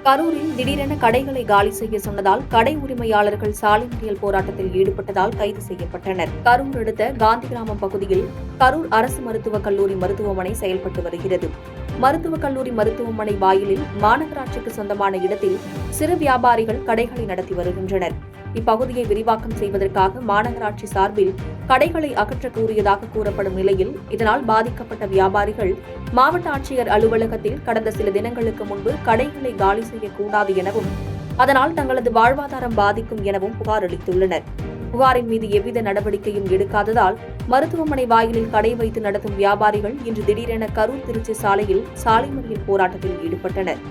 கரூரில் திடீரென கடைகளை காலி செய்ய சொன்னதால் கடை உரிமையாளர்கள் சாலை மறியல் போராட்டத்தில் ஈடுபட்டதால் கைது செய்யப்பட்டனர். கரூர் அடுத்த காந்தி கிராமம் பகுதியில் கரூர் அரசு மருத்துவக் கல்லூரி மருத்துவமனை செயல்பட்டு வருகிறது. மருத்துவக் கல்லூரி மருத்துவமனை வாயிலில் மாநகராட்சிக்கு சொந்தமான இடத்தில் சிறு வியாபாரிகள் கடைகளை நடத்தி வருகின்றனர். இப்பகுதியை விரிவாக்கம் செய்வதற்காக மாநகராட்சி சார்பில் கடைகளை அகற்ற கூறியதாக கூறப்படும் நிலையில் இதனால் பாதிக்கப்பட்ட வியாபாரிகள் மாவட்ட ஆட்சியர் அலுவலகத்தில் கடந்த சில தினங்களுக்கு முன்பு கடைகளை காலி செய்யக்கூடாது எனவும் அதனால் தங்களது வாழ்வாதாரம் பாதிக்கும் எனவும் புகார் அளித்துள்ளனர். புகாரின் மீது எவ்வித நடவடிக்கையும் எடுக்காததால் மருத்துவமனை வாயிலில் கடை வைத்து நடத்தும் வியாபாரிகள் இன்று திடீரென கரூர் திருச்சி சாலையில் சாலை மறியல் போராட்டத்தில் ஈடுபட்டனர்.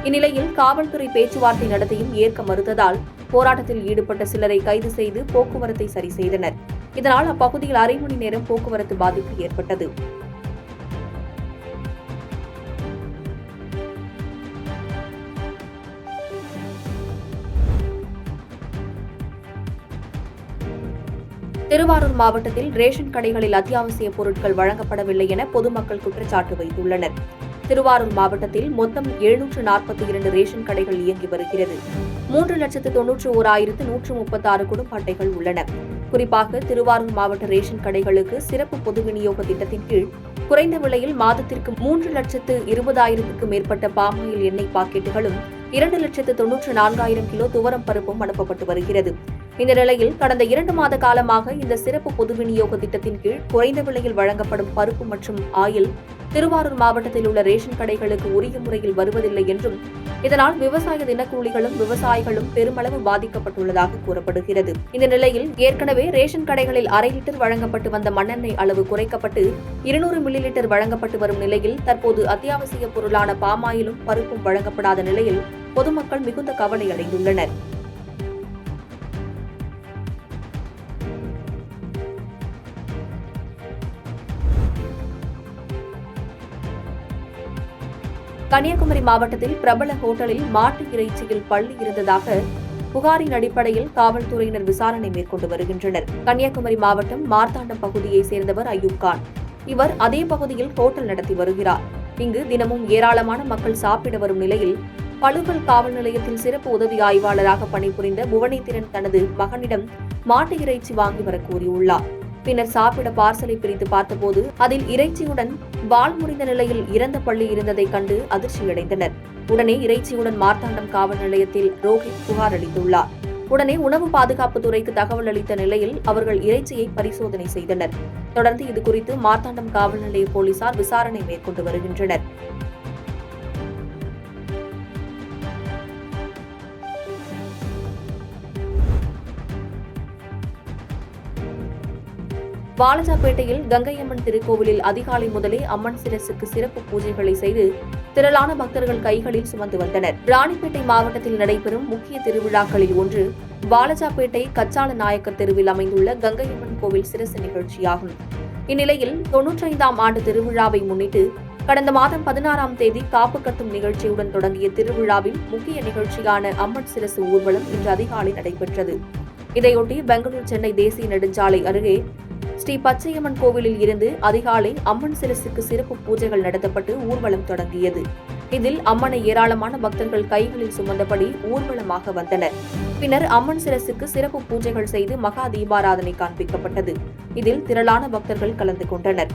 இந்நிலையில் காவல்துறை பேச்சுவார்த்தை நடத்தியும் ஏற்க மறுத்ததால் போராட்டத்தில் ஈடுபட்ட சிலரை கைது செய்து போக்குவரத்தை சரி செய்தனர். இதனால் அப்பகுதியில் அரை மணி நேரம் போக்குவரத்து பாதிப்பு ஏற்பட்டது. திருவாரூர் மாவட்டத்தில் ரேஷன் கடைகளில் அத்தியாவசிய பொருட்கள் வழங்கப்படவில்லை என பொதுமக்கள் குற்றச்சாட்டு வைத்துள்ளனர். திருவாரூர் மாவட்டத்தில் மொத்தம் 742 ரேஷன் கடைகள் இயங்கி வருகிறது. 3,91,136 குடும்ப அட்டைகள் உள்ளன. குறிப்பாக திருவாரூர் மாவட்ட ரேஷன் கடைகளுக்கு சிறப்பு பொது விநியோக திட்டத்தின் கீழ் குறைந்த விலையில் மாதத்திற்கு 3,20,000க்கும் மேற்பட்ட பாமாயில் எண்ணெய் பாக்கெட்டுகளும் 2,94,000 கிலோ துவரம் பருப்பும் அனுப்பப்பட்டு வருகிறது. இந்த நிலையில் கடந்த 2 மாத காலமாக இந்த சிறப்பு பொது விநியோக திட்டத்தின் கீழ் குறைந்த விலையில் வழங்கப்படும் பருப்பு மற்றும் ஆயில் திருவாரூர் மாவட்டத்தில் உள்ள ரேஷன் கடைகளுக்கு உரிய முறையில் வருவதில்லை என்றும் இதனால் விவசாய தினக்கூலிகளும் விவசாயிகளும் பெருமளவு பாதிக்கப்பட்டுள்ளதாக கூறப்படுகிறது. இந்த நிலையில் ஏற்கனவே ரேஷன் கடைகளில் 1/2 லிட்டர் வழங்கப்பட்டு வந்த மண்ணெண்ணெய் அளவு குறைக்கப்பட்டு 200 மில்லி லிட்டர் வழங்கப்பட்டு வரும் நிலையில் தற்போது அத்தியாவசிய பொருளான பாமாயிலும் பருப்பும் வழங்கப்படாத நிலையில் பொதுமக்கள் மிகுந்த கவலை அடைந்துள்ளனர். கன்னியாகுமரி மாவட்டத்தில் பிரபல ஹோட்டலில் மாட்டு இறைச்சியில் பள்ளி இருந்ததாக புகாரின் அடிப்படையில் காவல்துறையினர் விசாரணை மேற்கொண்டு வருகின்றனர். கன்னியாகுமரி மாவட்டம் மார்த்தாண்டம் பகுதியைச் சேர்ந்தவர் அய்யூப் கான். இவர் அதே பகுதியில் ஹோட்டல் நடத்தி வருகிறார். இங்கு தினமும் ஏராளமான மக்கள் சாப்பிட வரும் நிலையில் பழுவல் காவல் நிலையத்தில் சிறப்பு உதவி ஆய்வாளராக பணிபுரிந்த புவனேந்திரன் தனது மகனிடம் மாட்டு இறைச்சி வாங்கி வர கூறியுள்ளார். பின்னர் சாப்பிட பார்சலை பிரித்து பார்த்தபோது அதில் இறைச்சியுடன் வால் முறிந்த நிலையில் இறந்த பள்ளி இருந்ததை கண்டு அதிர்ச்சியடைந்தனர். உடனே இறைச்சியுடன் மார்த்தாண்டம் காவல் நிலையத்தில் ரோஹித் புகார் அளித்துள்ளார். உடனே உணவு பாதுகாப்பு துறைக்கு தகவல் அளித்த நிலையில் அவர்கள் இறைச்சியை பரிசோதனை செய்தனர். தொடர்ந்து இதுகுறித்து மார்த்தாண்டம் காவல் நிலைய போலீசார் விசாரணை மேற்கொண்டு வருகின்றனர். வாலஜாபேட்டையில் கங்கையம்மன் திருக்கோவிலில் அதிகாலை முதலே அம்மன் சிரசுக்கு சிறப்பு பூஜைகளை செய்து திரளான பக்தர்கள் கைகளில் சுமந்து வந்தனர். ராணிப்பேட்டை மாவட்டத்தில் நடைபெறும் முக்கிய திருவிழாக்களில் ஒன்று வாலஜாபேட்டை கச்சால நாயக்கர் தெருவில் அமைந்துள்ள கங்கையம்மன் கோவில் சிரசு நிகழ்ச்சியாகும். இந்நிலையில் 95ஆம் ஆண்டு திருவிழாவை முன்னிட்டு கடந்த மாதம் 16ஆம் தேதி காப்பு கட்டும் நிகழ்ச்சியுடன் தொடங்கிய திருவிழாவில் முக்கிய நிகழ்ச்சியான அம்மன் சிரசு ஊர்வலம் இன்று அதிகாலை நடைபெற்றது. இதையொட்டி பெங்களூர் சென்னை தேசிய நெடுஞ்சாலை அருகே ஸ்ரீ பச்சையம்மன் கோவிலில் இருந்து அதிகாலை அம்மன் சிரசுக்கு சிறப்பு பூஜைகள் நடத்தப்பட்டு ஊர்வலம் தொடங்கியது. இதில் அம்மனை ஏராளமான பக்தர்கள் கைகளில் சுமந்தபடி ஊர்வலமாக வந்தனர். பின்னர் அம்மன் சிரசுக்கு சிறப்பு பூஜைகள் செய்து மகா தீபாராதனை காண்பிக்கப்பட்டது. இதில் திரளான பக்தர்கள் கலந்து கொண்டனர்.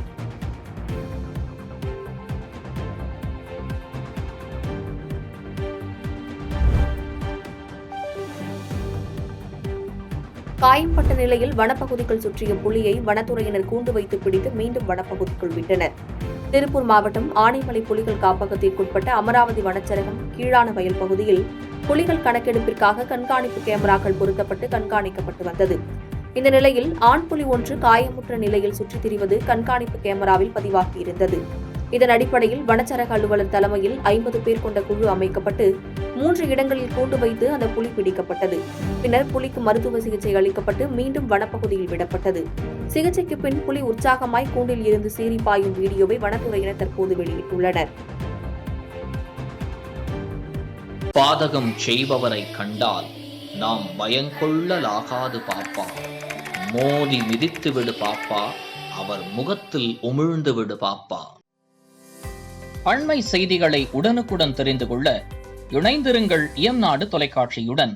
காயம்பட்ட நிலையில் வனப்பகுதிக்குள் சுற்றிய புலியை வனத்துறையினர் கூண்டு வைத்து பிடித்து மீண்டும் வனப்பகுதிக்குள் விட்டனர். திருப்பூர் மாவட்டம் ஆனைமலை புலிகள் காப்பகத்திற்குட்பட்ட அமராவதி வனச்சரகம் கீழான வயல் பகுதியில் புலிகள் கணக்கெடுப்பிற்காக கண்காணிப்பு கேமராக்கள் பொருத்தப்பட்டு கண்காணிக்கப்பட்டு வந்தது. இந்த நிலையில் ஆண் புலி ஒன்று காயமுற்ற நிலையில் சுற்றித் திரிவது கண்காணிப்பு கேமராவில் பதிவாகியிருந்தது. இதன் அடிப்படையில் வனச்சரக அலுவலர் தலைமையில் 50 பேர் கொண்ட குழு அமைக்கப்பட்டு 3 இடங்களில் கூண்டு வைத்து அந்த புலி பிடிக்கப்பட்டது. பின்னர் புலிக்கு மருத்துவ சிகிச்சை அளிக்கப்பட்டு மீண்டும் வனப்பகுதியில் விடப்பட்டது. சிகிச்சைக்கு பின் புலி உற்சாகமாய் கூண்டில் இருந்து சீறி பாயும் வீடியோவை வனத்துறையினர் தற்போது வெளியிட்டுள்ளனர். பாதகம் செய்பவரை கண்டால் நாம் பயங்கொள்ளலாகாது பாப்பா, மோதி மிதித்து விடு பாப்பா, அவர் முகத்தில் உமிழ்ந்து விடு பாப்பா. அண்மை செய்திகளை உடனுக்குடன் தெரிந்து கொள்ள இணைந்திருங்கள் இயம்நாடு தொலைக்காட்சியுடன்.